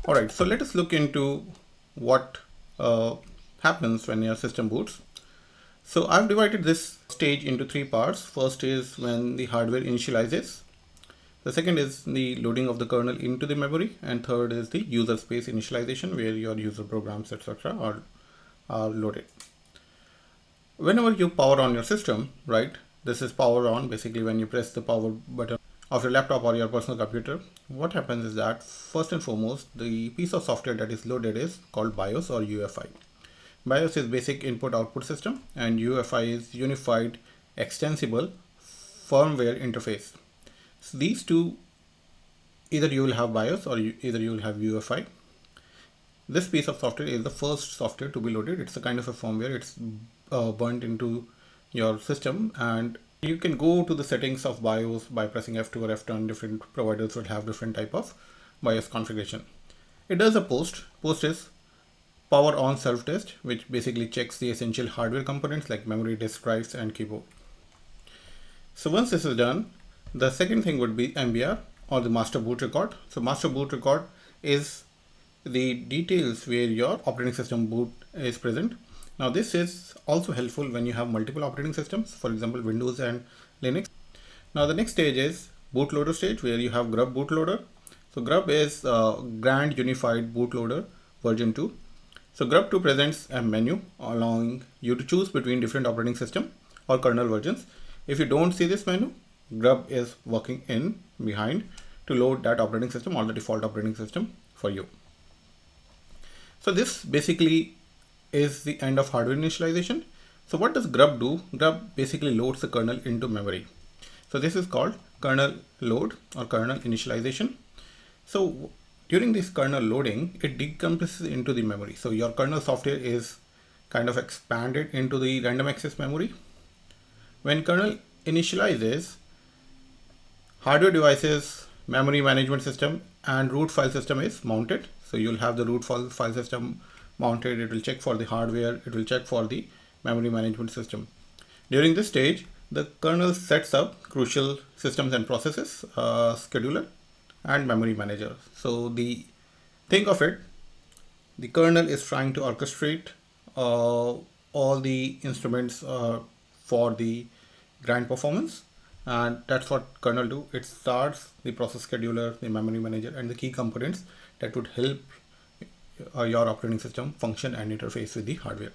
All right, so let us look into what happens when your system boots. So I've divided this stage into three parts. First is when the hardware initializes. The second is the loading of the kernel into the memory, and third is the user space initialization, where your user programs, etc., are loaded. Whenever you power on your system, right? This is power on. Basically, when you press the power button of your laptop or your personal computer, what happens is that first and foremost, the piece of software that is loaded is called BIOS or UEFI. BIOS is basic input output system, and UEFI is unified extensible firmware interface. So these two, either you will have BIOS or either you will have UEFI. This piece of software is the first software to be loaded. It's a kind of a firmware. It's burnt into your system, and you can go to the settings of BIOS by pressing F2 or F10. Different providers will have different type of BIOS configuration. It does a post. Post is power on self test, which basically checks the essential hardware components like memory, disk drives, and keyboard. So once this is done, the second thing would be MBR or the master boot record. So master boot record is the details where your operating system boot is present. Now this is also helpful when you have multiple operating systems, for example Windows and Linux. Now the next stage is bootloader stage, where you have GRUB bootloader. So GRUB is Grand Unified Bootloader version 2. So GRUB 2 presents a menu allowing you to choose between different operating system or kernel versions. If you don't see this menu, GRUB is working in behind to load that operating system or the default operating system for you. So this basically is the end of hardware initialization. So what does GRUB do? GRUB basically loads the kernel into memory. So this is called kernel load or kernel initialization. So during this kernel loading, it decompresses into the memory. So your kernel software is kind of expanded into the random access memory. When kernel initializes, hardware devices, memory management system, and root file system is mounted. So you'll have the root file system mounted. It will check for the hardware. It will check for the memory management system. During this stage, the kernel sets up crucial systems and processes, scheduler, and memory manager. So think of it, the kernel is trying to orchestrate all the instruments for the grand performance, and that's what kernel do. It starts the process scheduler, the memory manager, and the key components that would help your operating system function and interface with the hardware.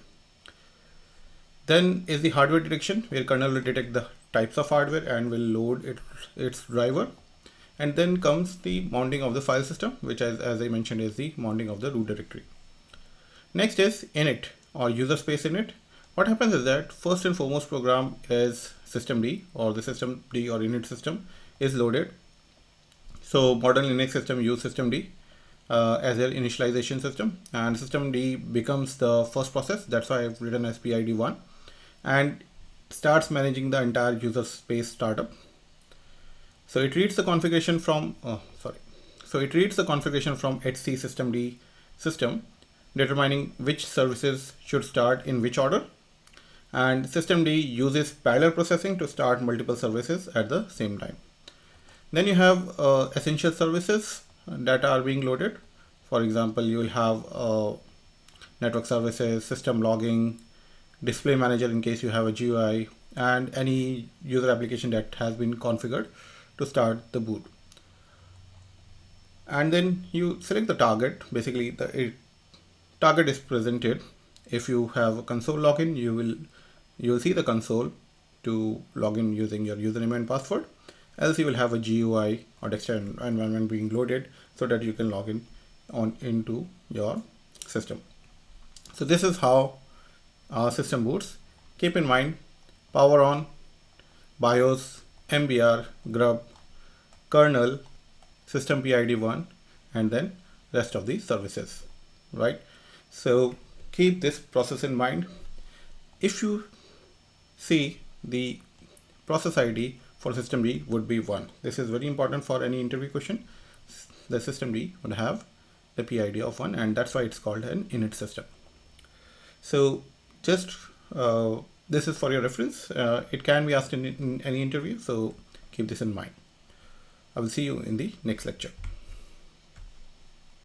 Then is the hardware detection, where kernel will detect the types of hardware and will load its driver. And then comes the mounting of the file system, which as I mentioned is the mounting of the root directory. Next is init or user space init. What happens is that first and foremost program is systemd, or the systemd or init system is loaded. So modern Linux system use systemd as their initialization system, and systemd becomes the first process. That's why I've written as PID1, and starts managing the entire user space startup. So it reads the configuration from HC systemd system, determining which services should start in which order. And systemd uses parallel processing to start multiple services at the same time. Then you have essential services that are being loaded. For example, you will have network services, system logging, display manager in case you have a GUI, and any user application that has been configured to start the boot. And then you select the target. Basically the target is presented. If you have a console login, you will see the console to log in using your username and password. Else you will have a GUI or desktop environment being loaded so that you can log in into your system. So this is how our system boots. Keep in mind, power on, BIOS, MBR, GRUB, kernel, system PID1, and then rest of the services, right? So keep this process in mind. If you see, the process ID for systemd would be 1. This is very important for any interview question. The systemd would have the PID of 1, and that's why it's called an init system. So just this is for your reference. It can be asked in any interview, so keep this in mind. I will see you in the next lecture.